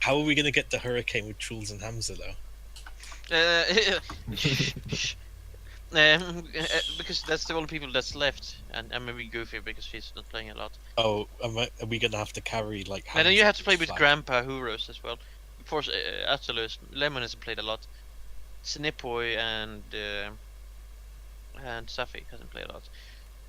How are we gonna get the Hurricane with Truls and Hamza though? Because that's the only people that's left, and maybe Goofy because she's not playing a lot. Oh, are we gonna have to carry like? And then you have to play Hamza's with flag? Grandpa Huros as well. Of course, Atulus, Lemon hasn't played a lot. Snipoy and Safi hasn't played a lot.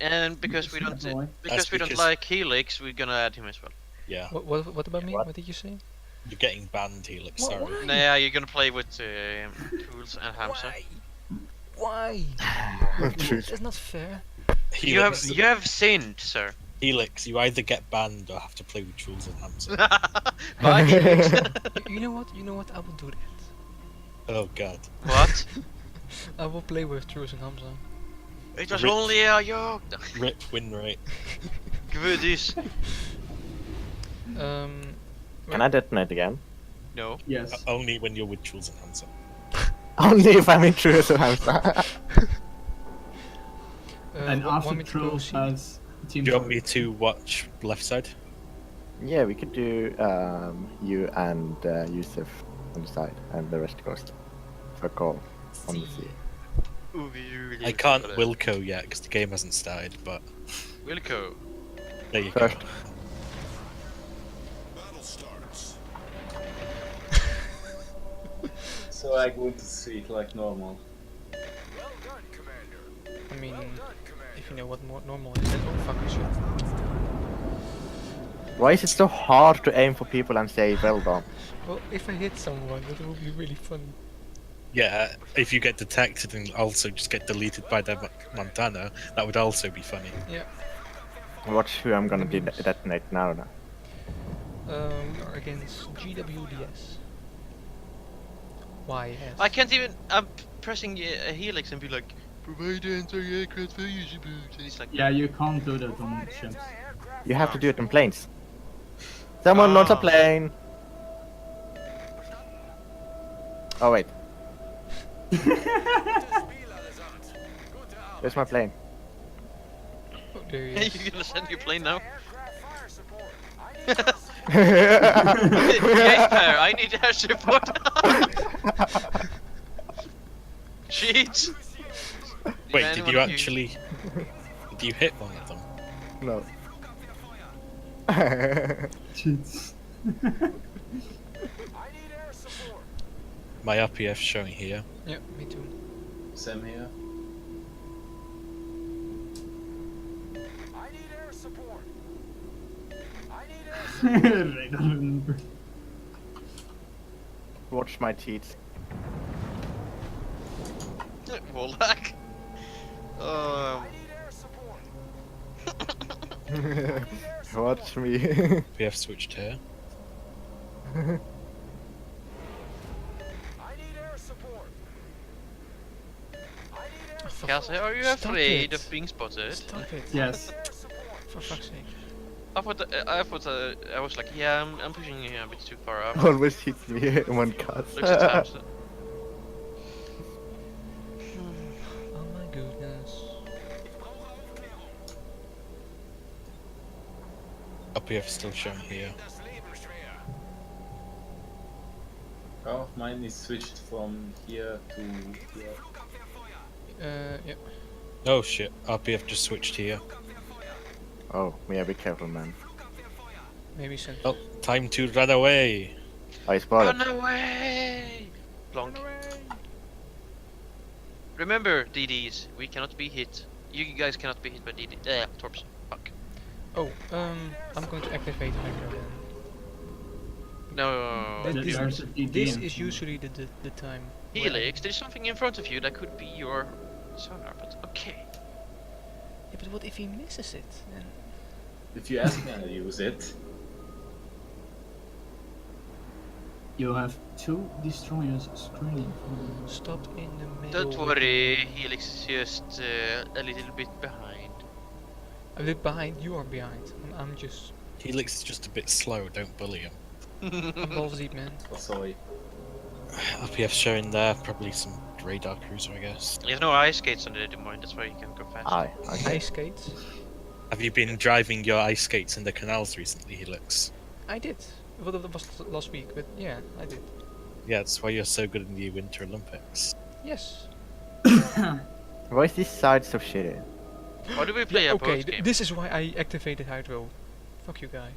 And because we don't because like Helix, we're gonna add him as well. Yeah, What about me? What did you say? you're getting banned, Helix. What? Sorry. Why? Yeah, you're gonna play with Tools and Hamza. Why? True. That's not fair. Helix, You have sinned, sir. Helix, you either get banned or have to play with Truls and Hamza. Bye, Helix. You know what? You know what? I will do that. Oh god. What? I will play with Truls and Hamza. It was Rip. only a joke. Rip win rate. GWDYS. Can I detonate again? No. Yes. Only when you're with Truls and Hamza. Only if I'm in Truls and Hamza. And after Truls has team. Do you want me to watch left side? Yeah, we could do you and Yusuf on the side, and the rest goes for call on the sea. Ooh, we really I can't Wilco yet because the game hasn't started, but Wilco. there you First. go. So I go to streak like normal. I mean, if you know what normal is, then oh fuck shit. Why is it so hard to aim for people and say well done? Well, if I hit someone, that will be really funny. Yeah, if you get detected and also just get deleted by the Montana, that would also be funny. Yeah. Watch who I'm gonna detonate now. We are against GWDYS. YS. I can't even. I'm pressing a Helix and be like, provide anti-aircraft failure boots, and he's like, Yeah, you can't do that on ships. You have to do it in planes. Someone wants a Ah. plane. Oh wait. Where's my plane? Oh, there he hey, is. you're gonna send your plane now? Wait, Yes, sir, I need air support. Sheets. Wait, did you actually? Did you hit one of them? no. Cheats. My RPF showing here. Yeah, me too. Same here. Radar remember. Watch my cheats. Volak. Watch me. PF switched here. Oh, for Kelsey, are you Stop afraid it. of being spotted? Stop it. Yes. For fuck's sake. I thought I was like, yeah, I'm pushing you a bit too far up. Always hits me in one cut. Looks at Hamza. Oh my goodness. RPF still showing here. Oh, mine is switched from here to here. Yeah. Oh shit, RPF just switched here. Oh, yeah, be careful, man. Maybe send. Oh, time to run away. I spotted. Run away! Blonk. Remember, DDs, we cannot be hit. You guys cannot be hit by DD. Torps. Fuck. Oh, I'm going to activate Hydra then. No. This- There's a DD This in is front. usually the time. where- Helix, there's something in front of you that could be your sonar, but okay. Yeah, but what if he misses it? Then If you ask me, I use it. You have 2 destroyers screening for you. stop in the middle. Don't worry, Helix is just a little bit behind. A bit behind. You are behind. I'm just. Helix is just a bit slow, don't bully him. I'm balls deep, man. Oh, sorry. RPF showing there, probably some radar cruiser, I guess. There's no ice skates on the Des Moines, that's why you can go fast. Aye, okay. Ice skates. Have you been driving your ice skates in the canals recently, Helix? I did. Well, that was last week, but yeah, I did. Yeah, that's why you're so good in the Winter Olympics. Yes. Why is this side so shitty? Why do we play a Okay, boat game? this is why I activated Hydro. Fuck you guys.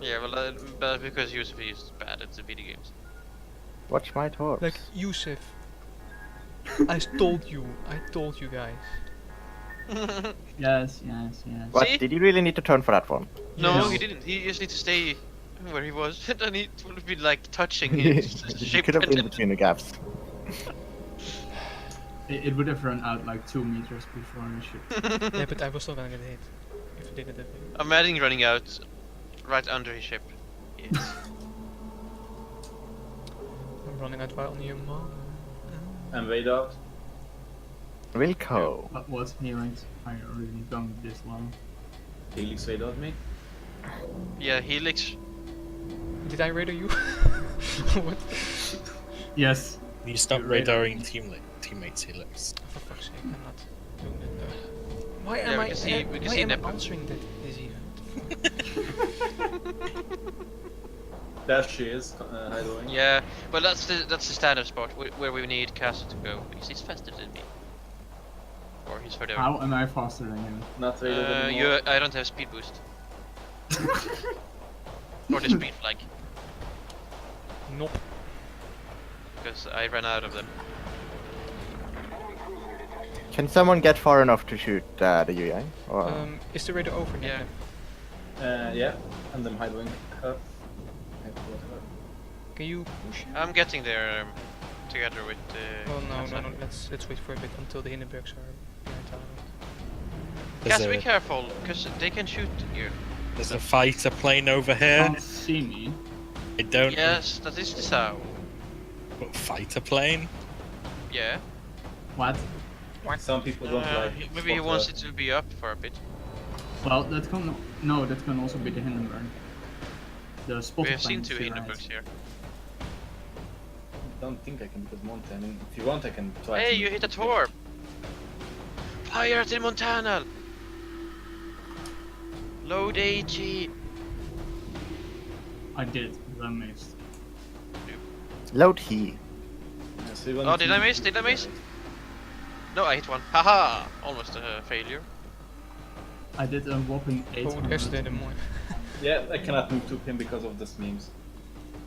Yeah, well, but because Yusuf is bad at the video games. Watch my torps. Like Yusuf. I told you guys. Yes, yes, yes. What? See? Did you really need to turn for that one? No, Yes. he didn't. He just need to stay where he was, and he would have been like touching his You ship. could have been between the gaps. It would have run out like 2 meters before the ship. Yeah, but I was still gonna get hit. If it didn't hit me. I'm adding running out right under his ship. Yes. I'm running out while near mom. I'm way out. Wilco. But what? He right? I already gone this long. Helix way out me. Yeah, Helix. Did I radar you? What? Yes. You stop You're right. radaring teammates, Helix. For fuck's sake, I'm not doing it. Why Yeah, am we I? can see- we can why see am I Nepo. answering this event? There she is, hiding. Yeah, but that's the stand-up spot where we need Casa to go because he's faster than me. Or he's further. How am I faster than you? Not radar anymore. I don't have speed boost. Or the speed flag, Nope. because I ran out of them. Can someone get far enough to shoot the Yu-Yang? Or Is the radar over? Yeah. Yeah, and I'm hiding her. Can you push? I'm getting there together with. Oh no, Casa. no, no. Let's wait for a bit until the Hindenburgs are behind town. There's Casa, be a, careful, because they can shoot you. there's a fighter plane over here. Can't see me. I don't. Yes, that is the sound. What, fighter plane? Yeah. What? Some people don't like it. Maybe he Spot wants her. it to be up for a bit. Well, that can no, that can also be the Hindenburg. The spot. We have seen 2 Hindenburgs here. Don't think I can because Monte. I mean, if you want, I can try. Hey, to- you hit a torp! Fire at the Montana! Load AG! I did, but I missed. load he. Yeah, so you Oh, want did to- I miss? Did I miss? No, I hit one. Haha! Almost a failure. I did a whopping 8. Oh, there's the more. Yeah, I cannot move to him because of the memes.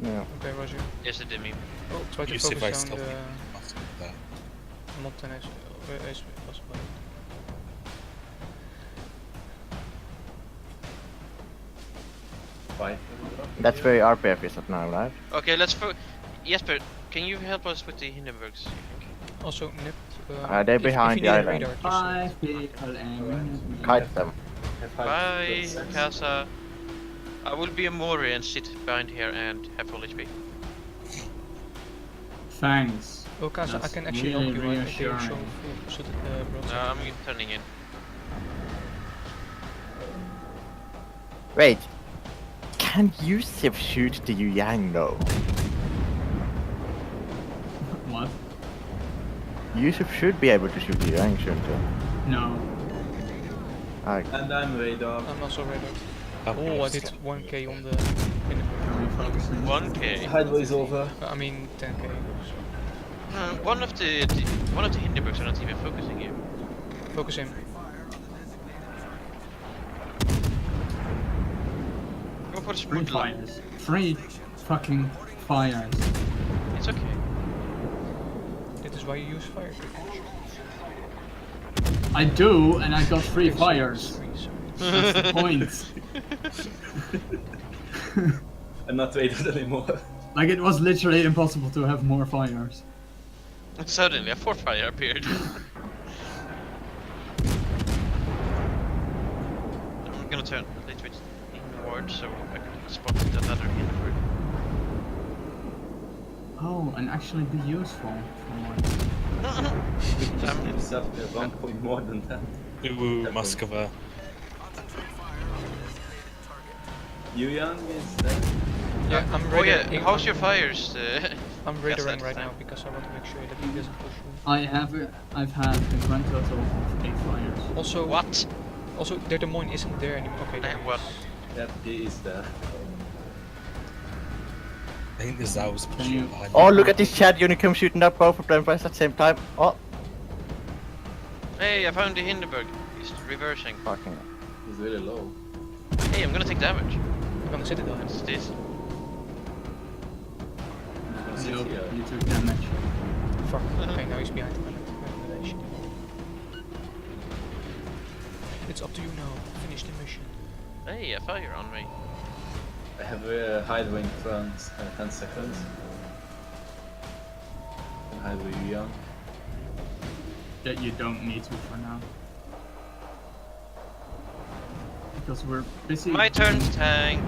Yeah. Okay, Roger. Yes, it did me. Oh, try to You see if I focus on still the there. Mountain as possible. Five. That's where RPF is at now, right? Okay, let's Jesper, can you help us with the Hindenburgs? You think? Also, Nip. They're if behind you the need a island. radar, just, 5 people aiming. Kite them. Have Bye, sex. Casa. I will be a Mori and sit behind here and have full HP. Thanks. Oh, Casa, I That's can actually really help you right there. reassuring. So that No, I'm turning in. Wait. Can Yusuf shoot the Yu-Yang though? What? Yusuf should be able to shoot the Yu-Yang, shouldn't he? No. And I'm radar. I'm also radar. Oh, Oh, I yes. did 1k on the Hindenburg. Are we focusing? 1k. Hideaway is over. I mean 10k. One of the Hindenburgs are not even focusing you. Focus him. Go for the 3 smooth fires. 3 fucking fires. It's okay. This is why you use fire. I do, and I got 3 fires. That's the point. I'm not radar anymore. Like, it was literally impossible to have more fires. Suddenly, a 4th fire appeared. I'm gonna turn a little bit inward so I can spot another Hindenburg. Oh, and actually be useful for once. Just gives up 1 point more than that. Ooh, Moskva. Yuyan is dead. Yeah, I'm Oh yeah, radaring. how's your fires? I'm Yes, radaring that's right fine. now because I want to make sure that he doesn't push me. I've had a grand total of 8 fires. Also, What? Also, the Des Moines isn't there anymore. Okay, there What? he is. That he is there. I think the Zau's Can pushing you- behind. Oh, look at this Chad Unicum shooting up both of them at the same time. Oh, Hey, I found the Hindenburg. He's reversing. fucking. He's really low. Hey, I'm gonna take damage. I'm gonna sit it on. What's this? He's gonna sit You, here. you took damage. Fuck. Okay, now he's behind the elevation. It's up to you now. Finish the mission. Hey, a fire on me. I have a hide wing front 10 seconds. And hide with you, Young. That you don't need to for now. Because we're busy. My turn to tank.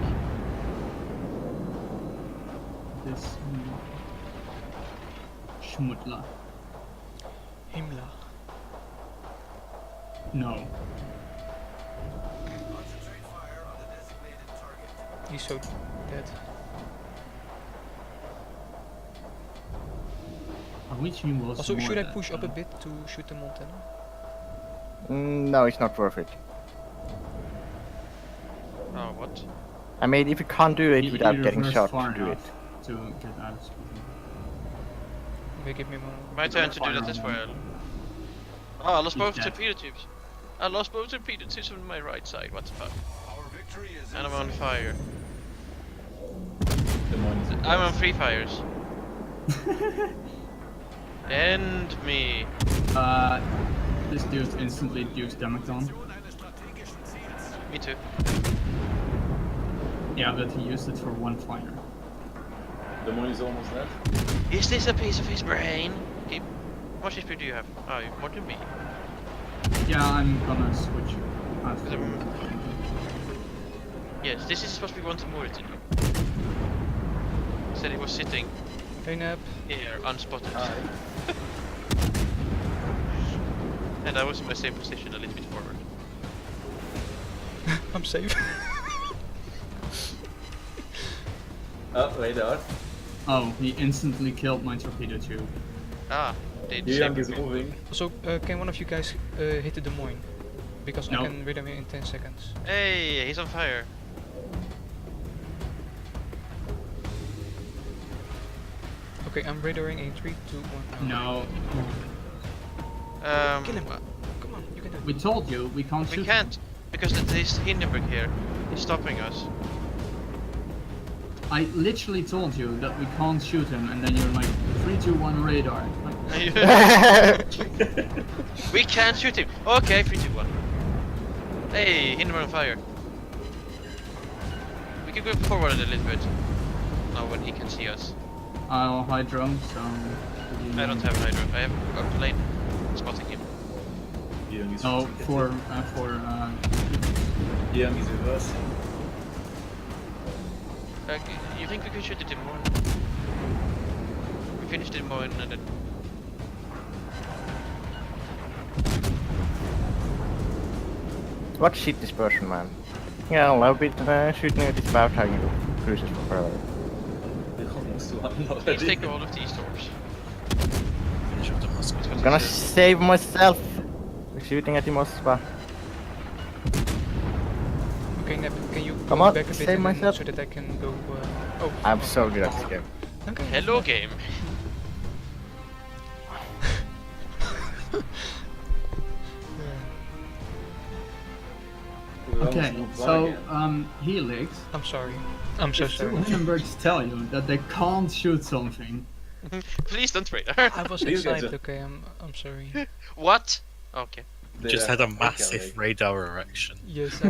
This Schmutler. Himmler. No. He's so dead. Which one was Also, more should I dead, push up a though? bit to shoot the Montana? No, it's not worth it. Oh, what? I mean, if you can't do it You without getting reverse shot, far do it. enough to get out of speed. Maybe give me more. My turn to do that as well. Oh, I lost He's both dead. torpedo tubes. I lost both torpedo tubes on my right side. What the fuck? And I'm on fire. The morning. I'm on free fires. End me. This dude instantly used damage on. Me too. Yeah, but he used it for one fire. The morning is almost dead. Is this a piece of his brain? Okay. How much HP do you have? Oh, you more than me. Yeah, I'm gonna switch out for Yes, this is supposed to be one to more, didn't you? Said he was sitting Hey, Nap. here, unspotted. Hi. And I was in my same position, a little bit forward. I'm safe. Oh, radar. Oh, he instantly killed my torpedo tube. Ah, they Young is disabled me. moving. Also, can one of you guys hit the Des Moines? Because No. I can rid him in 10 seconds. Hey, he's on fire. Okay, I'm radaring in 3, 2, 1. No, Kill him. Come on, you can do it. we told you we can't shoot We him. can't, because this Hindenburg here is stopping us. I literally told you that we can't shoot him, and then you're like 3, 2, 1 radar. Like, We can't shoot him. Okay, 3, 2, 1. Hey, Hindenburg on fire. We can go forward a little bit. Now when he can see us. I'll hydro, so. I don't have hydro. I have a plane spotting him. Young is No, shooting. for Young is reversing. You think we could shoot the Des Moines? We finished Des Moines and then... What shit dispersion, man. Yeah, I've been shooting at this bow target cruises for forever. We're almost one Please already. take all of these doors. Finish up the musket. I'm gonna save myself. We're shooting at the Moskva. Okay, Nap, can you Come go on, back a bit save and then myself. so that I can go... oh, I'm oh, so good at this game. Okay. Hello game. We're Okay, almost moved so on again. Helix. I'm sorry. I'm so If two sorry. Hindenburgs tell you that they can't shoot something, Please don't radar. I was These guys excited, are- okay, I'm sorry. What? Okay. Just They're had a quick, massive like- radar erection. Yes, I